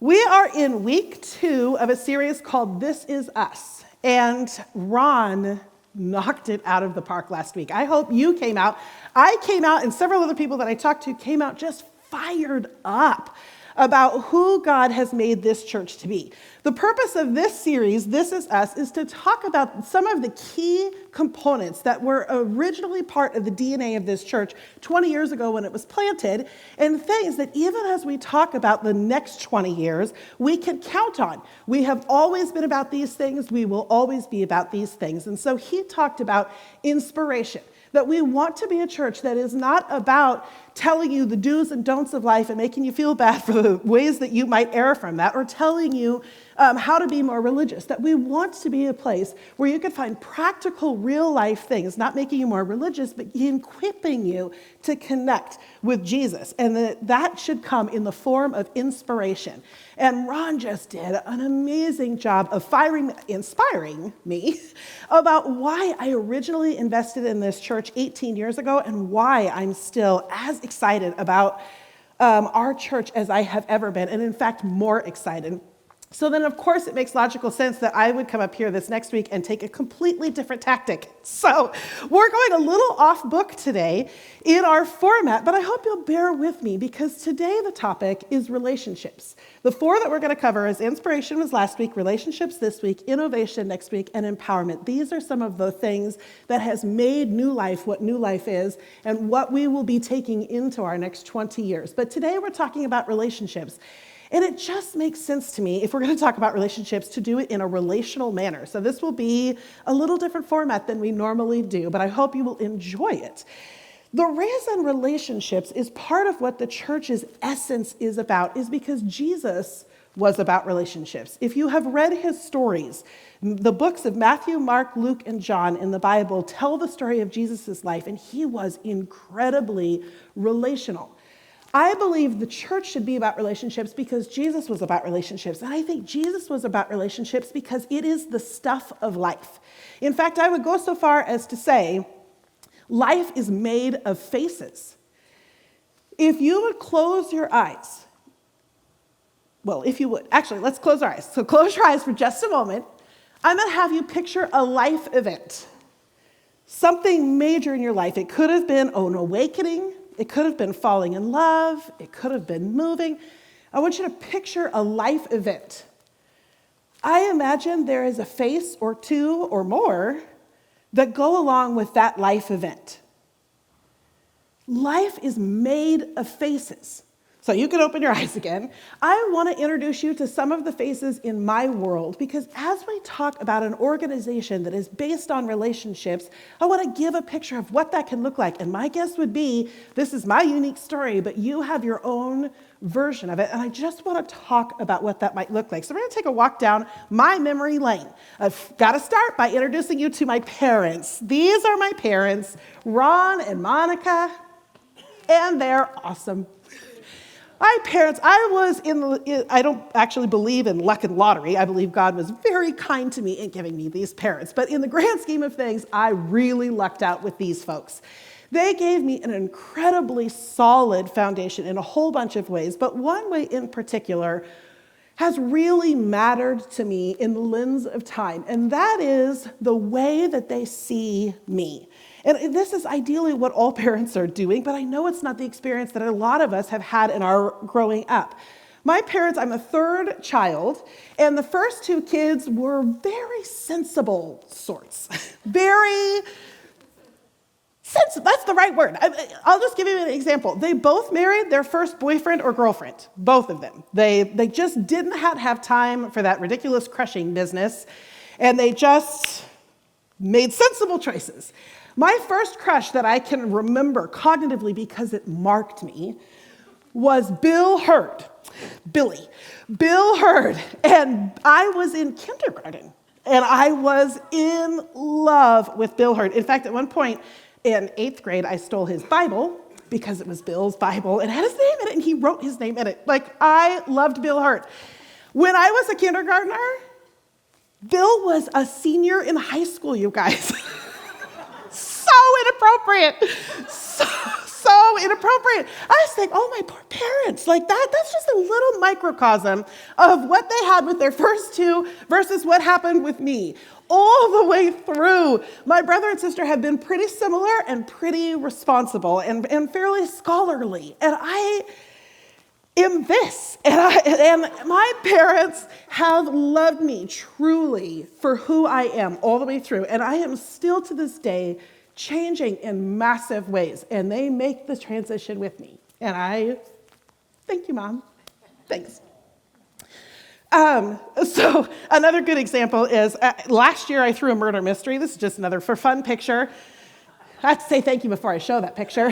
We are in week 2 of a series called This Is Us, and Ron knocked it out of the park last week. I hope you came out. I came out, and several other people that I talked to came out just fired up about who God has made this church to be. The purpose of this series, This Is Us, is to talk about some of the key components that were originally part of the DNA of this church 20 years ago when it was planted, and things that even as we talk about the next 20 years, we can count on. We have always been about these things. We will always be about these things. And so he talked about inspiration, that we want to be a church that is not about telling you the do's and don'ts of life and making you feel bad for the ways that you might err from that, or telling you how to be more religious. That we want to be a place where you can find practical, real-life things, not making you more religious, but equipping you to connect with Jesus. And that should come in the form of inspiration. And Ron just did an amazing job of inspiring me about why I originally invested in this church 18 years ago and why I'm still as excited about our church as I have ever been, and in fact, more excited. So then, of course, it makes logical sense that I would come up here this next week and take a completely different tactic. So we're going a little off book today in our format, but I hope you'll bear with me because today the topic is relationships. The 4 that we're going to cover is inspiration was last week, relationships this week, innovation next week, and empowerment. These are some of the things that has made New Life what New Life is and what we will be taking into our next 20 years. But today we're talking about relationships. And it just makes sense to me, if we're going to talk about relationships, to do it in a relational manner. So this will be a little different format than we normally do, but I hope you will enjoy it. The reason relationships is part of what the church's essence is about is because Jesus was about relationships. If you have read his stories, the books of Matthew, Mark, Luke, and John in the Bible tell the story of Jesus' life, and he was incredibly relational. I believe the church should be about relationships because Jesus was about relationships. And I think Jesus was about relationships because it is the stuff of life. In fact, I would go so far as to say, life is made of faces. If you would close your eyes, actually, let's close our eyes. So close your eyes for just a moment. I'm going to have you picture a life event, something major in your life. It could have been an awakening. It could have been falling in love. It could have been moving. I want you to picture a life event. I imagine there is a face or 2 or more that go along with that life event. Life is made of faces. So you can open your eyes again. I want to introduce you to some of the faces in my world because as we talk about an organization that is based on relationships, I want to give a picture of what that can look like. And my guess would be, this is my unique story, but you have your own version of it. And I just want to talk about what that might look like. So we're going to take a walk down my memory lane. I've got to start by introducing you to my parents. These are my parents, Ron and Monica, and they're awesome. My parents, I don't actually believe in luck and lottery. I believe God was very kind to me in giving me these parents. But in the grand scheme of things, I really lucked out with these folks. They gave me an incredibly solid foundation in a whole bunch of ways, but one way in particular has really mattered to me in the lens of time, and that is the way that they see me. And this is ideally what all parents are doing, but I know it's not the experience that a lot of us have had in our growing up. My parents, I'm a 3rd child, and the first 2 kids were very sensible sorts. Very sensible, that's the right word. I'll just give you an example. They both married their first boyfriend or girlfriend, both of them. They just didn't have time for that ridiculous crushing business, and they just made sensible choices. My first crush that I can remember cognitively because it marked me was Bill Hurd. Bill Hurd. And I was in kindergarten, and I was in love with Bill Hurd. In fact, at one point in 8th grade, I stole his Bible because it was Bill's Bible and had his name in it, and he wrote his name in it. I loved Bill Hurd. When I was a kindergartner, Bill was a senior in high school, you guys. So inappropriate. So so inappropriate. I was like, oh, my poor parents. Like that's just a little microcosm of what they had with their first two versus what happened with me. All the way through, my brother and sister have been pretty similar and pretty responsible and fairly scholarly. And I am this. And my parents have loved me truly for who I am all the way through. And I am still to this day changing in massive ways. And they make the transition with me. And I thank you, Mom. Thanks. So another good example is last year I threw a murder mystery. This is just another for fun picture. I have to say thank you before I show that picture.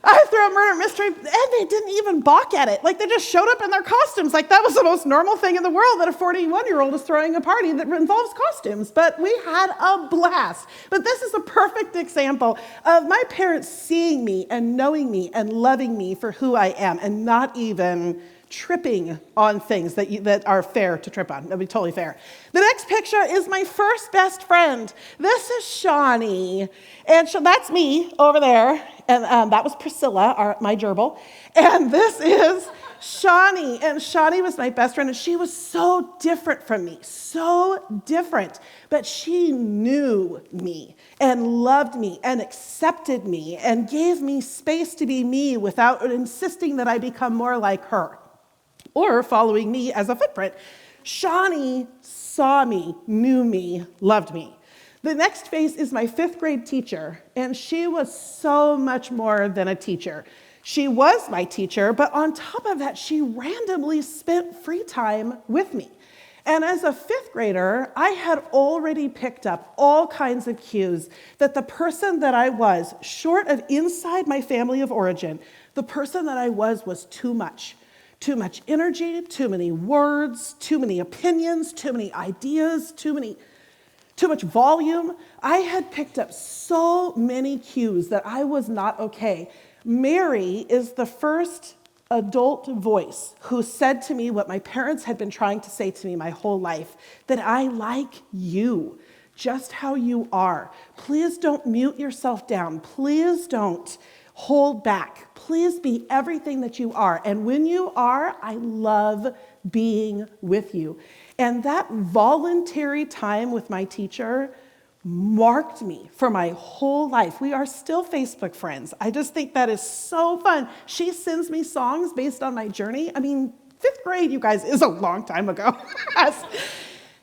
I threw a murder mystery and they didn't even balk at it. Like they just showed up in their costumes. Like that was the most normal thing in the world that a 41-year-old is throwing a party that involves costumes. But we had a blast. But this is a perfect example of my parents seeing me and knowing me and loving me for who I am and not even tripping on things that are fair to trip on. That'd be totally fair. The next picture is my first best friend. This is Shawnee. And that's me over there. And that was Priscilla, my gerbil. And this is Shawnee. And Shawnee was my best friend. And she was so different from me. So different. But she knew me and loved me and accepted me and gave me space to be me without insisting that I become more like her or following me as a footprint. Shawnee saw me, knew me, loved me. The next face is my 5th grade teacher, and she was so much more than a teacher. She was my teacher, but on top of that, she randomly spent free time with me. And as a 5th grader, I had already picked up all kinds of cues that the person that I was, short of inside my family of origin, the person that I was too much. Too much energy, too many words, too many opinions, too many ideas, too much volume. I had picked up so many cues that I was not okay. Mary is the first adult voice who said to me what my parents had been trying to say to me my whole life, that I like you, just how you are. Please don't mute yourself down. Please don't hold back. Please be everything that you are. And when you are, I love being with you. And that voluntary time with my teacher marked me for my whole life. We are still Facebook friends. I just think that is so fun. She sends me songs based on my journey. I mean, 5th grade, you guys, is a long time ago.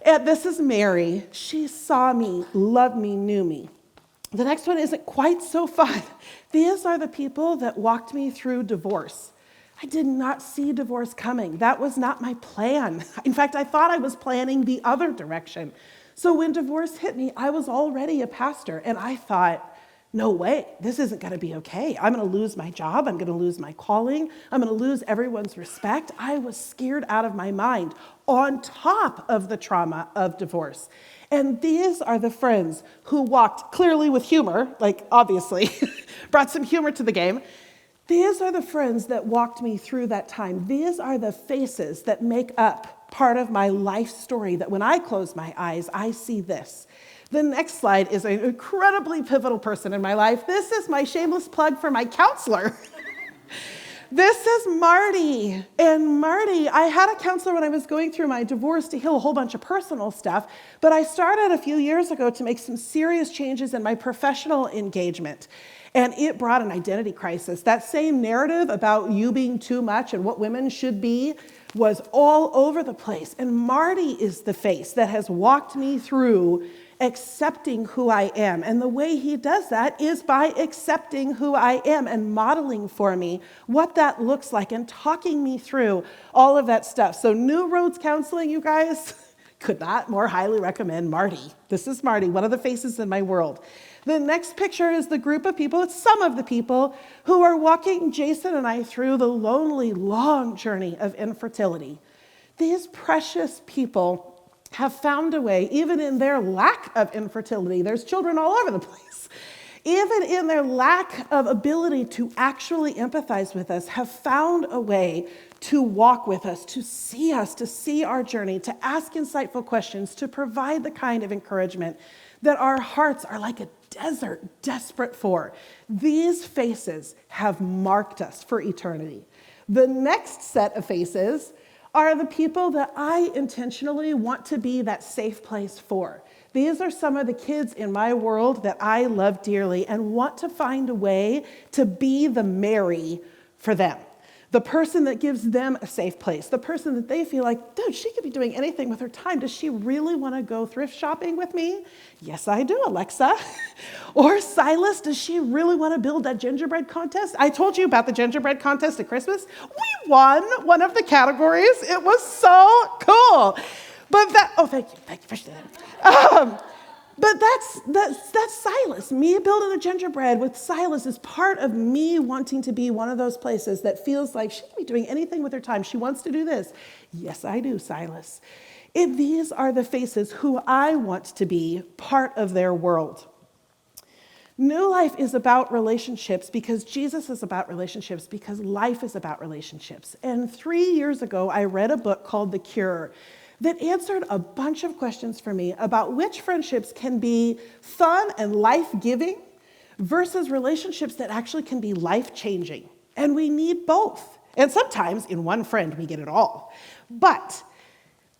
And this is Mary. She saw me, loved me, knew me. The next one isn't quite so fun. These are the people that walked me through divorce. I did not see divorce coming. That was not my plan. In fact, I thought I was planning the other direction. So when divorce hit me, I was already a pastor, and I thought, no way, this isn't going to be okay. I'm going to lose my job. I'm going to lose my calling. I'm going to lose everyone's respect. I was scared out of my mind on top of the trauma of divorce. And these are the friends who walked clearly with humor, like obviously, brought some humor to the game. These are the friends that walked me through that time. These are the faces that make up part of my life story, that when I close my eyes, I see this. The next slide is an incredibly pivotal person in my life. This is my shameless plug for my counselor. This is Marty. And Marty, I had a counselor when I was going through my divorce to heal a whole bunch of personal stuff, but I started a few years ago to make some serious changes in my professional engagement. And it brought an identity crisis. That same narrative about you being too much and what women should be was all over the place. And Marty is the face that has walked me through accepting who I am. And the way he does that is by accepting who I am and modeling for me what that looks like and talking me through all of that stuff. So New Roads Counseling, you guys, could not more highly recommend Marty. This is Marty, one of the faces in my world. The next picture is the group of people, it's some of the people who are walking Jason and I through the lonely, long journey of infertility. These precious people have found a way, even in their lack of infertility, there's children all over the place, even in their lack of ability to actually empathize with us, have found a way to walk with us, to see our journey, to ask insightful questions, to provide the kind of encouragement that our hearts are like a desert, desperate for. These faces have marked us for eternity. The next set of faces are the people that I intentionally want to be that safe place for. These are some of the kids in my world that I love dearly and want to find a way to be the Mary for them. The person that gives them a safe place, the person that they feel like, dude, she could be doing anything with her time. Does she really want to go thrift shopping with me? Yes, I do, Alexa. Or Silas, does she really want to build that gingerbread contest? I told you about the gingerbread contest at Christmas. We won one of the categories. It was so cool. Thank you for saying. But that's Silas. Me building a gingerbread with Silas is part of me wanting to be one of those places that feels like she can be doing anything with her time. She wants to do this. Yes, I do, Silas. These are the faces who I want to be part of their world. New Life is about relationships because Jesus is about relationships, because life is about relationships. And 3 years ago, I read a book called The Cure that answered a bunch of questions for me about which friendships can be fun and life-giving versus relationships that actually can be life-changing. And we need both. And sometimes in one friend, we get it all. But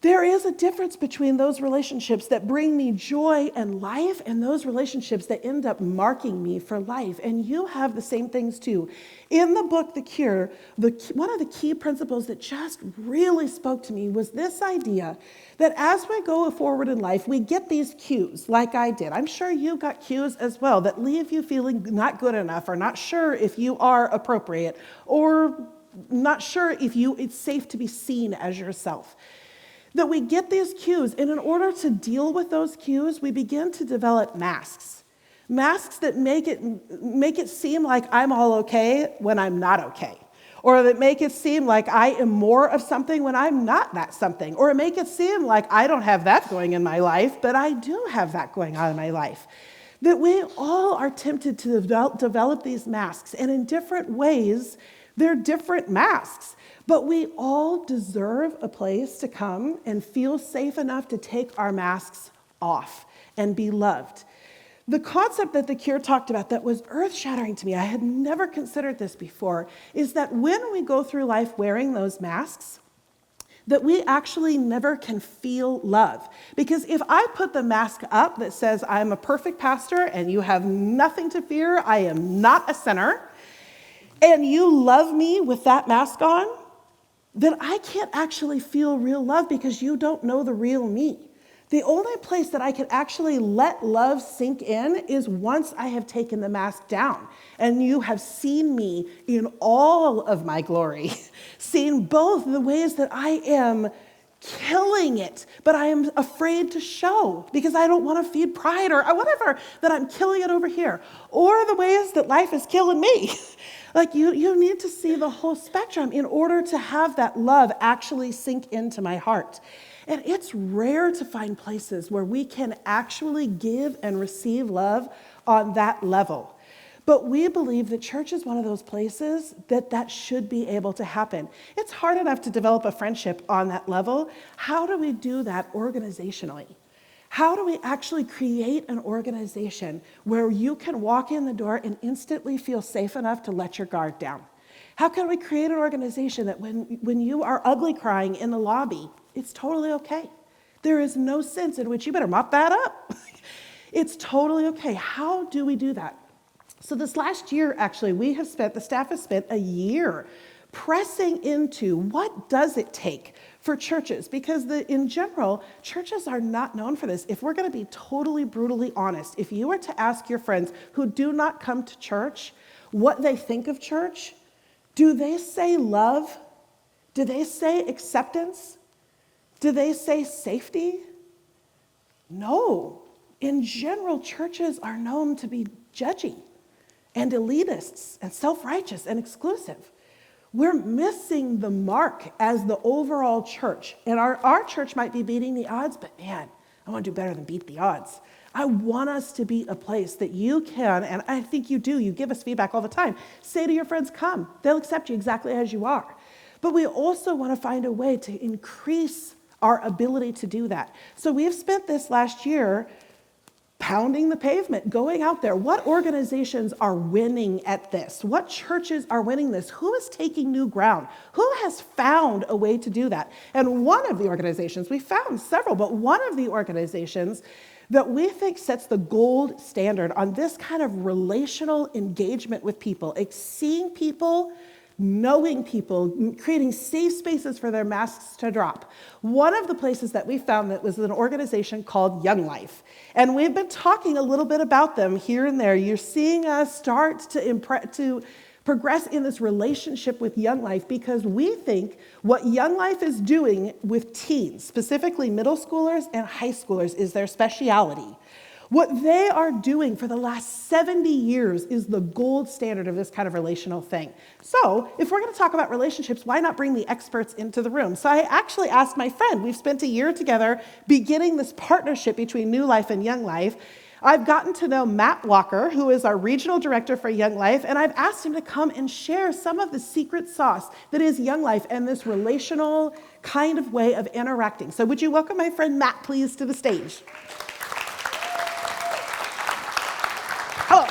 there is a difference between those relationships that bring me joy and life and those relationships that end up marking me for life. And you have the same things too. In the book, The Cure, one of the key principles that just really spoke to me was this idea that as we go forward in life, we get these cues, like I did. I'm sure you got cues as well that leave you feeling not good enough or not sure if you are appropriate or not sure if it's safe to be seen as yourself. That we get these cues, and in order to deal with those cues, we begin to develop masks. Masks that make it seem like I'm all okay when I'm not okay. Or that make it seem like I am more of something when I'm not that something. Or make it seem like I don't have that going in my life, but I do have that going on in my life. That we all are tempted to develop these masks, and in different ways, they're different masks. But we all deserve a place to come and feel safe enough to take our masks off and be loved. The concept that The Cure talked about that was earth-shattering to me, I had never considered this before, is that when we go through life wearing those masks, that we actually never can feel love. Because if I put the mask up that says I'm a perfect pastor and you have nothing to fear, I am not a sinner, and you love me with that mask on, then I can't actually feel real love because you don't know the real me. The only place that I can actually let love sink in is once I have taken the mask down and you have seen me in all of my glory, seen both the ways that I am killing it, but I am afraid to show because I don't want to feed pride or whatever, that I'm killing it over here, or the ways that life is killing me. Like you need to see the whole spectrum in order to have that love actually sink into my heart. And it's rare to find places where we can actually give and receive love on that level. But we believe that church is one of those places that should be able to happen. It's hard enough to develop a friendship on that level. How do we do that organizationally? How do we actually create an organization where you can walk in the door and instantly feel safe enough to let your guard down? How can we create an organization that when you are ugly crying in the lobby, it's totally okay? There is no sense in which you better mop that up. It's totally okay. How do we do that? So this last year, actually, the staff has spent a year pressing into what does it take for churches, because in general, churches are not known for this. If we're going to be totally brutally honest, if you were to ask your friends who do not come to church what they think of church, do they say love? Do they say acceptance? Do they say safety? No. In general, churches are known to be judgy and elitists and self-righteous and exclusive. We're missing the mark as the overall church. And our church might be beating the odds, but man, I want to do better than beat the odds. I want us to be a place that you can, and I think you do, you give us feedback all the time, say to your friends, come. They'll accept you exactly as you are. But we also want to find a way to increase our ability to do that. So we have spent this last year pounding the pavement, going out there. What organizations are winning at this? What churches are winning this? Who is taking new ground? Who has found a way to do that? And one of the organizations, we found several, but one of the organizations that we think sets the gold standard on this kind of relational engagement with people, seeing people, knowing people, creating safe spaces for their masks to drop. One of the places that we found that was an organization called Young Life. And we've been talking a little bit about them here and there. You're seeing us start to progress in this relationship with Young Life because we think what Young Life is doing with teens, specifically middle schoolers and high schoolers, is their speciality. What they are doing for the last 70 years is the gold standard of this kind of relational thing. So if we're going to talk about relationships, why not bring the experts into the room? So I actually asked my friend, we've spent a year together beginning this partnership between New Life and Young Life. I've gotten to know Matt Walker, who is our regional director for Young Life, and I've asked him to come and share some of the secret sauce that is Young Life and this relational kind of way of interacting. So would you welcome my friend Matt, please, to the stage? Hello.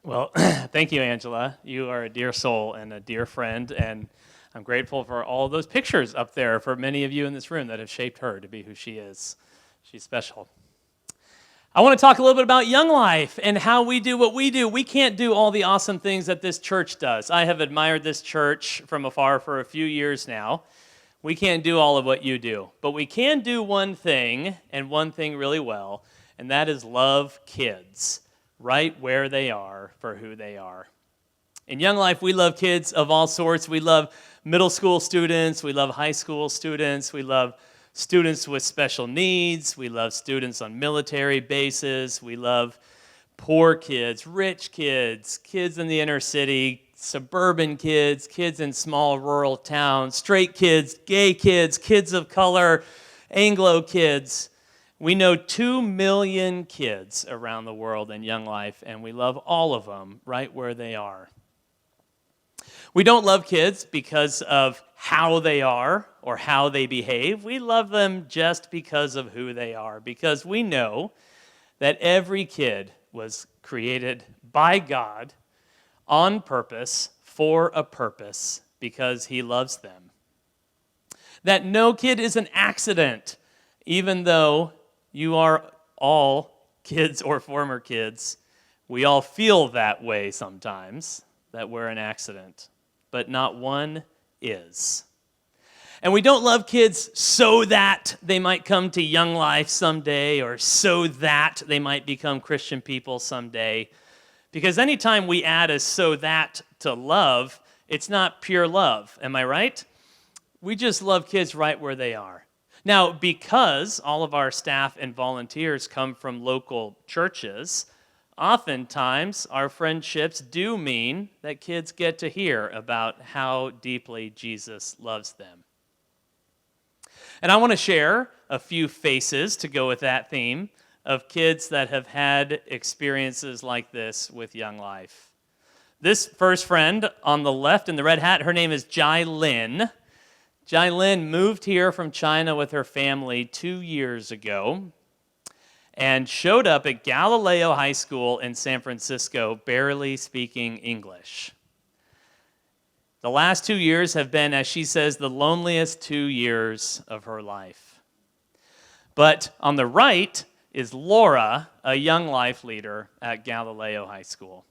Well, thank you, Angela. You are a dear soul and a dear friend, and I'm grateful for all those pictures up there for many of you in this room that have shaped her to be who she is. She's special. I want to talk a little bit about Young Life and how we do what we do. We can't do all the awesome things that this church does. I have admired this church from afar for a few years now. We can't do all of what you do, but we can do one thing, and one thing really well, and that is love kids right where they are for who they are. In Young Life, we love kids of all sorts. We love middle school students. We love high school students. We love students with special needs. We love students on military bases. We love poor kids, rich kids, kids in the inner city, suburban kids, kids in small rural towns, straight kids, gay kids, kids of color, Anglo kids. We know 2 million kids around the world in Young Life, and we love all of them right where they are. We don't love kids because of how they are or how they behave. We love them just because of who they are, because we know that every kid was created by God on purpose, for a purpose, because he loves them. That no kid is an accident, even though you are all kids or former kids. We all feel that way sometimes, that we're an accident, but not one is. And we don't love kids so that they might come to Young Life someday or so that they might become Christian people someday. Because anytime we add a so that to love, it's not pure love. Am I right? We just love kids right where they are. Now, because all of our staff and volunteers come from local churches, oftentimes our friendships do mean that kids get to hear about how deeply Jesus loves them. And I want to share a few faces to go with that theme of kids that have had experiences like this with Young Life. This first friend on the left in the red hat, her name is Jai Lin. Jai Lin moved here from China with her family 2 years ago and showed up at Galileo High School in San Francisco barely speaking English. The last 2 years have been, as she says, the loneliest 2 years of her life. But on the right is Laura, a Young Life leader at Galileo High School.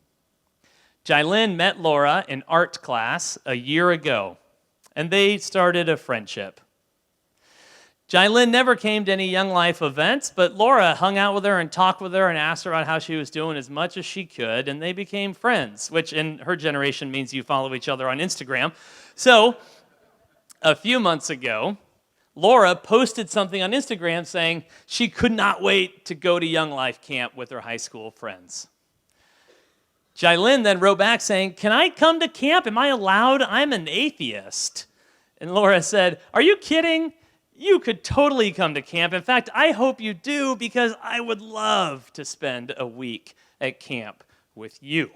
Jai Lin met Laura in art class a year ago, and they started a friendship. Jai Lin never came to any Young Life events, but Laura hung out with her and talked with her and asked her about how she was doing as much as she could, and they became friends, which in her generation means you follow each other on Instagram. So, a few months ago, Laura posted something on Instagram saying she could not wait to go to Young Life camp with her high school friends. Jai Lin then wrote back saying, "Can I come to camp? Am I allowed? I'm an atheist." And Laura said, "Are you kidding? You could totally come to camp. In fact, I hope you do because I would love to spend a week at camp with you."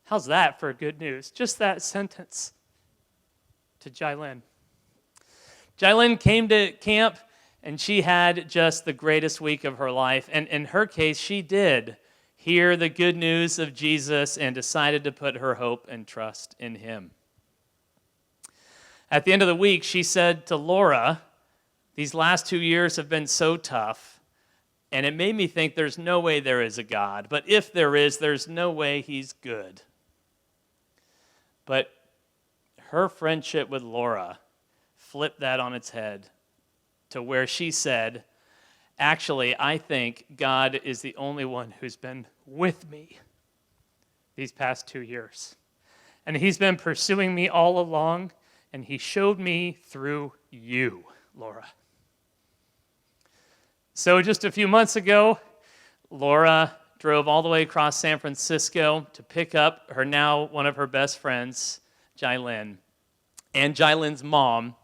How's that for good news? Just that sentence to Jai Lin. Jai Lin came to camp. And she had just the greatest week of her life. And in her case, she did hear the good news of Jesus and decided to put her hope and trust in him. At the end of the week, she said to Laura, "These last 2 years have been so tough, and it made me think there's no way there is a God. But if there is, there's no way he's good." But her friendship with Laura flipped that on its head to where she said, "Actually, I think God is the only one who's been with me these past 2 years. And he's been pursuing me all along, and he showed me through you, Laura." So just a few months ago, Laura drove all the way across San Francisco to pick up her now one of her best friends, Jylin, and Jylin's mom,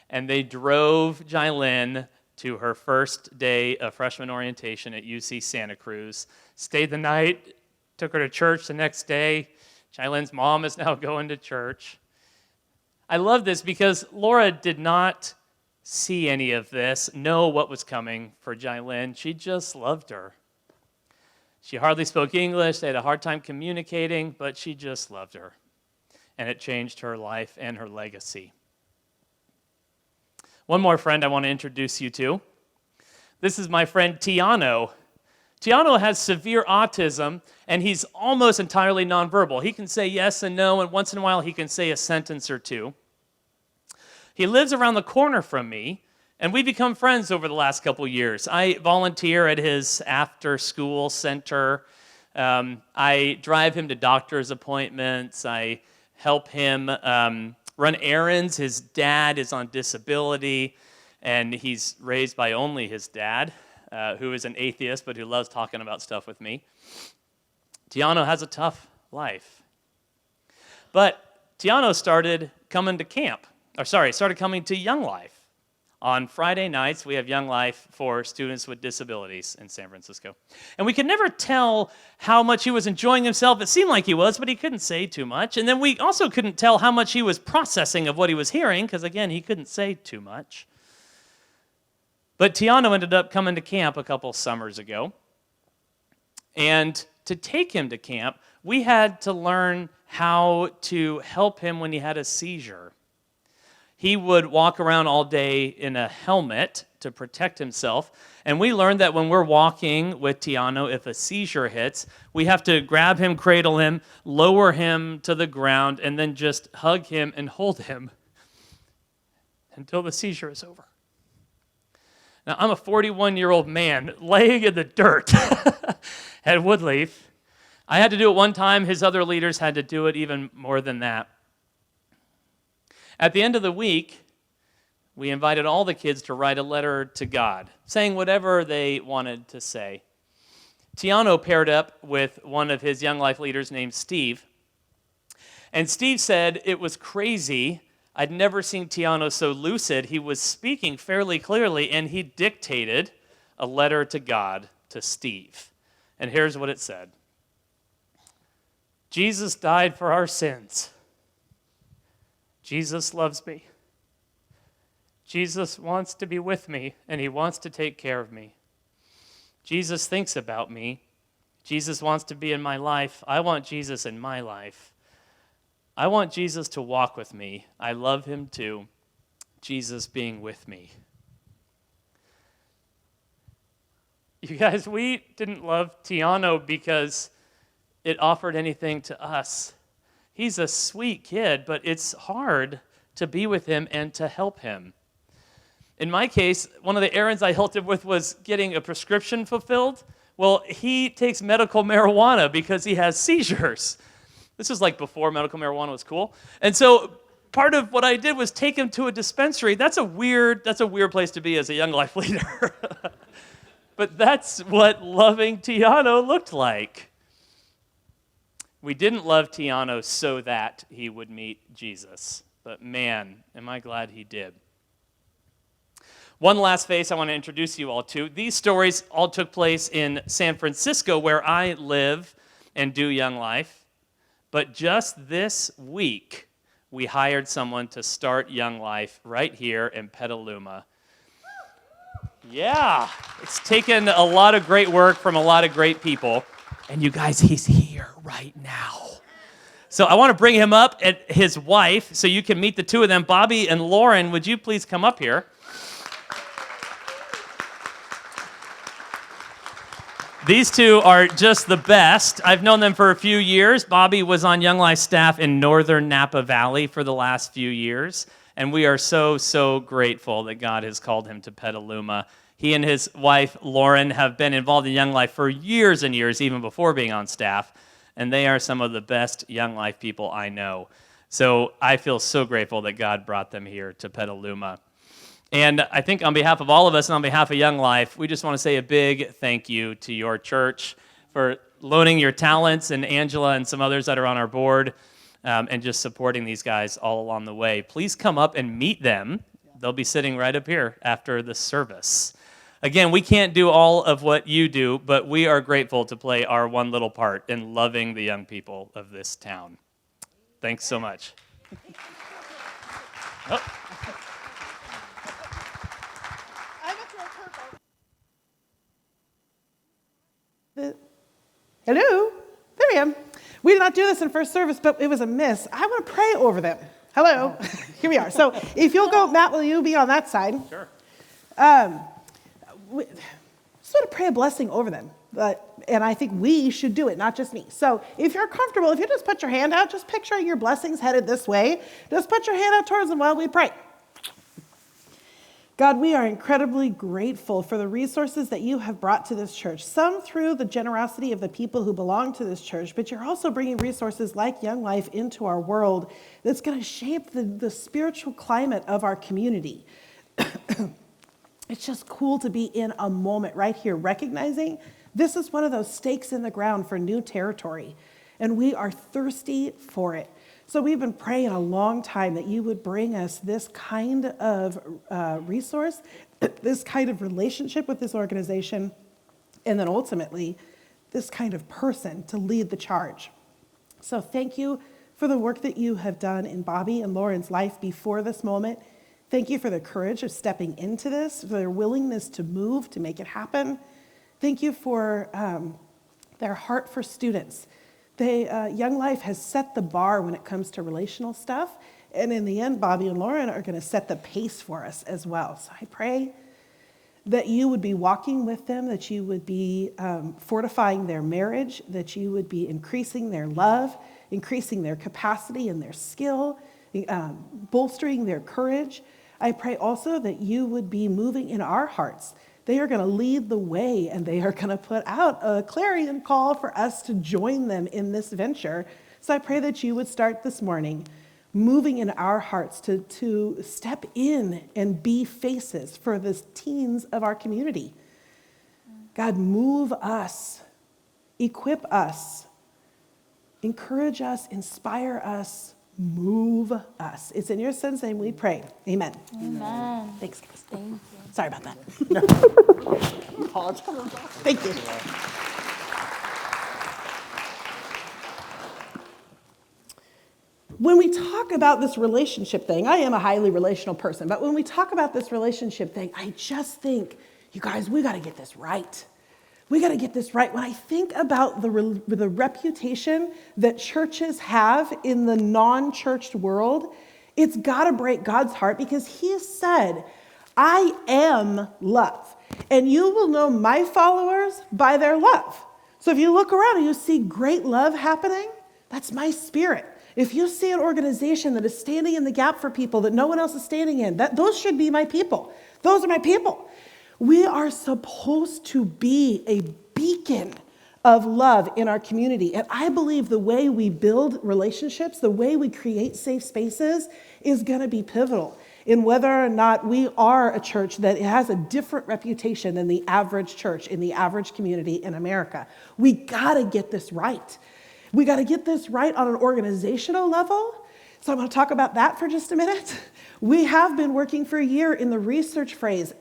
and they drove Jylin to her first day of freshman orientation at UC Santa Cruz, stayed the night, took her to church the next day. Jylin's mom is now going to church. I love this because Laura did not see any of this, know what was coming for Jylin. She just loved her. She hardly spoke English. They had a hard time communicating, but she just loved her. And it changed her life and her legacy. One more friend I want to introduce you to. This is my friend Tiano. Tiano has severe autism, and he's almost entirely nonverbal. He can say yes and no, and once in a while he can say a sentence or two. He lives around the corner from me, and we've become friends over the last couple years. I volunteer at his after-school center. I drive him to doctor's appointments. I help him run errands. His dad is on disability, and he's raised by only his dad, who is an atheist, but who loves talking about stuff with me. Tiano has a tough life. But Tiano started coming to Young Life. On Friday nights, we have Young Life for students with disabilities in San Francisco. And we could never tell how much he was enjoying himself. It seemed like he was, but he couldn't say too much. And then we also couldn't tell how much he was processing of what he was hearing, because again, he couldn't say too much. But Tiano ended up coming to camp a couple summers ago. And to take him to camp, we had to learn how to help him when he had a seizure. He would walk around all day in a helmet to protect himself. And we learned that when we're walking with Tiano, if a seizure hits, we have to grab him, cradle him, lower him to the ground, and then just hug him and hold him until the seizure is over. Now, I'm a 41-year-old man laying in the dirt at Woodleaf. I had to do it one time. His other leaders had to do it even more than that. At the end of the week, we invited all the kids to write a letter to God, saying whatever they wanted to say. Tiano paired up with one of his Young Life leaders named Steve. And Steve said it was crazy. I'd never seen Tiano so lucid. He was speaking fairly clearly, and he dictated a letter to God to Steve. And here's what it said. Jesus died for our sins. Jesus loves me. Jesus wants to be with me, and he wants to take care of me. Jesus thinks about me. Jesus wants to be in my life. I want Jesus in my life. I want Jesus to walk with me. I love him too. Jesus being with me. You guys, we didn't love Tiano because it offered anything to us. He's a sweet kid, but it's hard to be with him and to help him. In my case, one of the errands I helped him with was getting a prescription fulfilled. Well, he takes medical marijuana because he has seizures. This is like before medical marijuana was cool. And so part of what I did was take him to a dispensary. That's a weird place to be as a Young Life leader. But that's what loving Tiano looked like. We didn't love Tiano so that he would meet Jesus, but man, am I glad he did. One last face I want to introduce you all to. These stories all took place in San Francisco, where I live and do Young Life. But just this week, we hired someone to start Young Life right here in Petaluma. Yeah, it's taken a lot of great work from a lot of great people. And you guys, he's here right now. So I want to bring him up and his wife so you can meet the two of them. Bobby and Lauren, would you please come up here? These two are just the best. I've known them for a few years. Bobby was on Young Life staff in northern Napa Valley for the last few years. And we are so, so grateful that God has called him to Petaluma. He and his wife, Lauren, have been involved in Young Life for years and years, even before being on staff. And they are some of the best Young Life people I know. So I feel so grateful that God brought them here to Petaluma. And I think on behalf of all of us and on behalf of Young Life, we just want to say a big thank you to your church for loaning your talents, and Angela and some others that are on our board, and just supporting these guys all along the way. Please come up and meet them. They'll be sitting right up here after the service. Again, we can't do all of what you do, but we are grateful to play our one little part in loving the young people of this town. Thanks so much. Oh. Hello? There I am. We did not do this in first service, but it was a miss. I want to pray over them. Hello? Here we are. So if you'll go, Matt, will you be on that side? Sure. We just want to pray a blessing over them. And I think we should do it, not just me. So if you're comfortable, if you just put your hand out, just picture your blessings headed this way. Just put your hand out towards them while we pray. God, we are incredibly grateful for the resources that you have brought to this church, some through the generosity of the people who belong to this church, but you're also bringing resources like Young Life into our world that's going to shape the spiritual climate of our community. It's just cool to be in a moment right here, recognizing this is one of those stakes in the ground for new territory, and we are thirsty for it. So we've been praying a long time that you would bring us this kind of resource, this kind of relationship with this organization, and then ultimately this kind of person to lead the charge. So thank you for the work that you have done in Bobby and Lauren's life before this moment. Thank you for the courage of stepping into this, for their willingness to move, to make it happen. Thank you for their heart for students. Young Life has set the bar when it comes to relational stuff, and in the end, Bobby and Lauren are going to set the pace for us as well. So I pray that you would be walking with them, that you would be fortifying their marriage, that you would be increasing their love, increasing their capacity and their skill, bolstering their courage. I pray also that you would be moving in our hearts. They are going to lead the way, and they are going to put out a clarion call for us to join them in this venture. So I pray that you would start this morning moving in our hearts to step in and be faces for the teens of our community. God, move us, equip us, encourage us, inspire us, move us. It's in your son's name we pray. Amen. Amen. Thanks, guys. Thank you. Sorry about that. Thank you. When we talk about this relationship thing, I am a highly relational person, but when we talk about this relationship thing, I just think, you guys, we got to get this right. We got to get this right. When I think about the reputation that churches have in the non-churched world, it's got to break God's heart, because he said, I am love, and you will know my followers by their love. So if you look around and you see great love happening, that's my spirit. If you see an organization that is standing in the gap for people that no one else is standing in, those should be my people. Those are my people. We are supposed to be a beacon of love in our community. And I believe the way we build relationships, the way we create safe spaces is going to be pivotal in whether or not we are a church that has a different reputation than the average church in the average community in America. We got to get this right. We got to get this right on an organizational level So I want to talk about that for just a minute. We have been working for a year in the research phase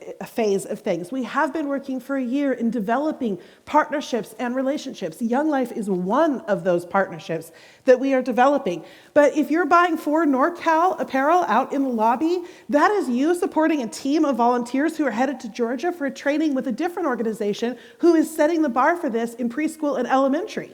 of things. We have been working for a year in developing partnerships and relationships. Young Life is one of those partnerships that we are developing. But if you're buying for NorCal apparel out in the lobby, that is you supporting a team of volunteers who are headed to Georgia for a training with a different organization who is setting the bar for this in preschool and elementary.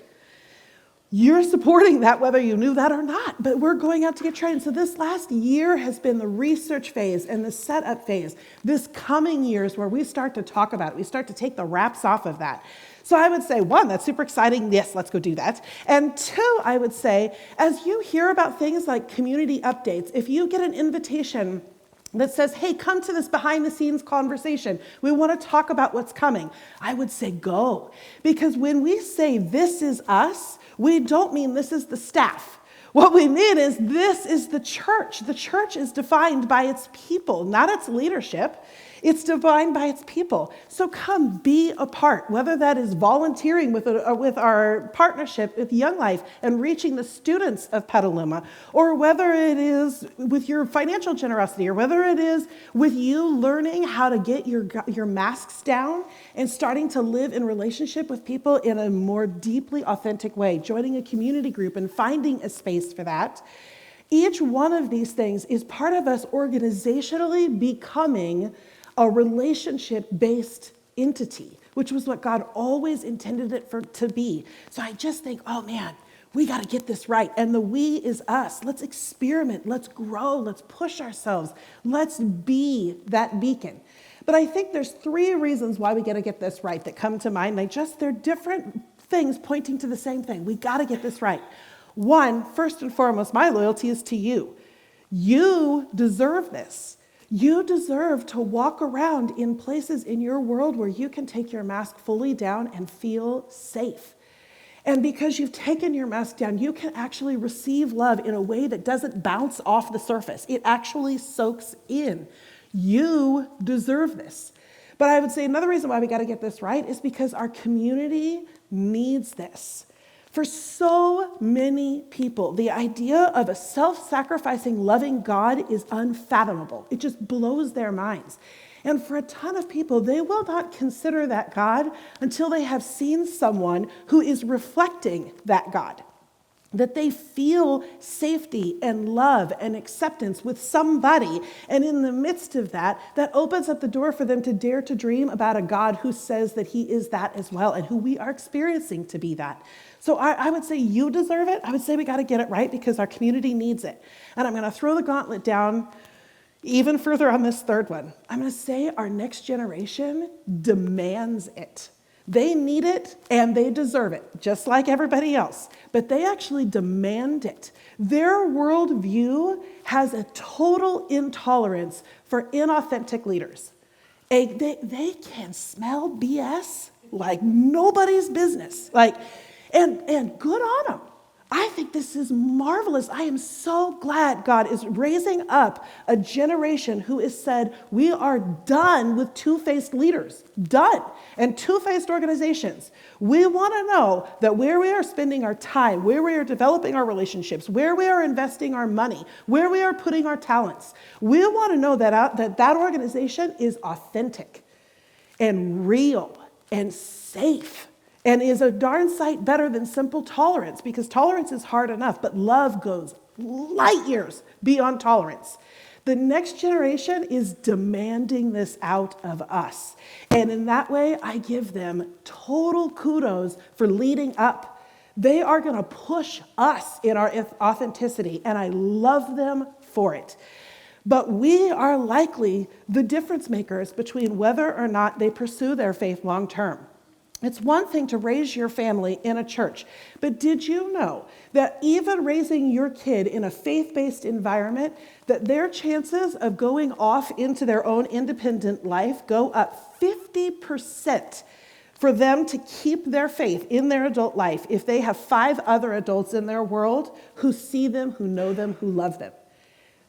You're supporting that whether you knew that or not, but we're going out to get trained. So this last year has been the research phase and the setup phase. This coming year is where we start to talk about it. We start to take the wraps off of that. So I would say, one, that's super exciting. Yes, let's go do that. And two, I would say, as you hear about things like community updates, if you get an invitation that says, hey, come to this behind the scenes conversation. We want to talk about what's coming. I would say go. Because when we say this is us, we don't mean this is the staff. What we mean is this is the church. The church is defined by its people, not its leadership. It's defined by its people. So come be a part, whether that is volunteering with our partnership with Young Life and reaching the students of Petaluma, or whether it is with your financial generosity, or whether it is with you learning how to get your masks down and starting to live in relationship with people in a more deeply authentic way, joining a community group and finding a space for that. Each one of these things is part of us organizationally becoming a relationship-based entity, which was what God always intended it to be. So I just think, oh man, we got to get this right. And the we is us. Let's experiment. Let's grow. Let's push ourselves. Let's be that beacon. But I think there's three reasons why we got to get this right that come to mind. They're different things pointing to the same thing. We got to get this right. One, first and foremost, my loyalty is to you. You deserve this. You deserve to walk around in places in your world where you can take your mask fully down and feel safe. And because you've taken your mask down, you can actually receive love in a way that doesn't bounce off the surface. It actually soaks in. You deserve this. But I would say another reason why we got to get this right is because our community needs this. For so many people, the idea of a self-sacrificing, loving God is unfathomable. It just blows their minds. And for a ton of people, they will not consider that God until they have seen someone who is reflecting that God. That they feel safety and love and acceptance with somebody. And in the midst of that, that opens up the door for them to dare to dream about a God who says that he is that as well and who we are experiencing to be that. So I would say you deserve it. I would say we got to get it right because our community needs it. And I'm going to throw the gauntlet down even further on this third one. I'm going to say our next generation demands it. They need it and they deserve it, just like everybody else. But they actually demand it. Their worldview has a total intolerance for inauthentic leaders. They can smell BS like nobody's business. And good on them. I think this is marvelous. I am so glad God is raising up a generation who has said, we are done with two-faced leaders, done, and two-faced organizations. We want to know that where we are spending our time, where we are developing our relationships, where we are investing our money, where we are putting our talents, we want to know that organization is authentic and real and safe. And is a darn sight better than simple tolerance, because tolerance is hard enough, but love goes light years beyond tolerance. The next generation is demanding this out of us. And in that way, I give them total kudos for leading up. They are going to push us in our authenticity, and I love them for it. But we are likely the difference makers between whether or not they pursue their faith long term. It's one thing to raise your family in a church, but did you know that even raising your kid in a faith-based environment, that their chances of going off into their own independent life go up 50% for them to keep their faith in their adult life if they have 5 other adults in their world who see them, who know them, who love them?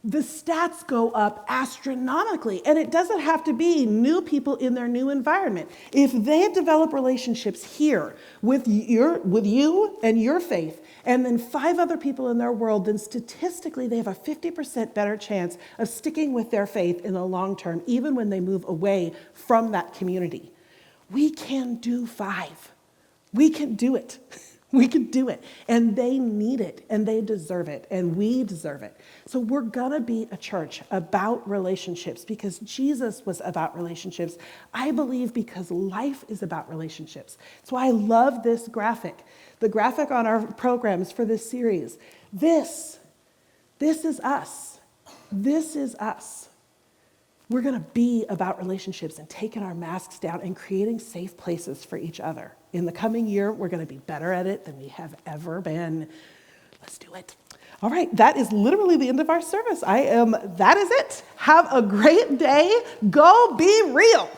the stats go up astronomically. And it doesn't have to be new people in their new environment. If they develop relationships here with you and your faith, and then 5 other people in their world, then statistically they have a 50% better chance of sticking with their faith in the long term, even when they move away from that community. We can do 5. We can do it. We can do it. And they need it, and they deserve it, and we deserve it. So we're going to be a church about relationships because Jesus was about relationships. I believe because life is about relationships. That's why I love this graphic, the graphic on our programs for this series. This is us. This is us. We're going to be about relationships and taking our masks down and creating safe places for each other. In the coming year, we're going to be better at it than we have ever been. Let's do it. All right, that is literally the end of our service. That is it. Have a great day. Go be real.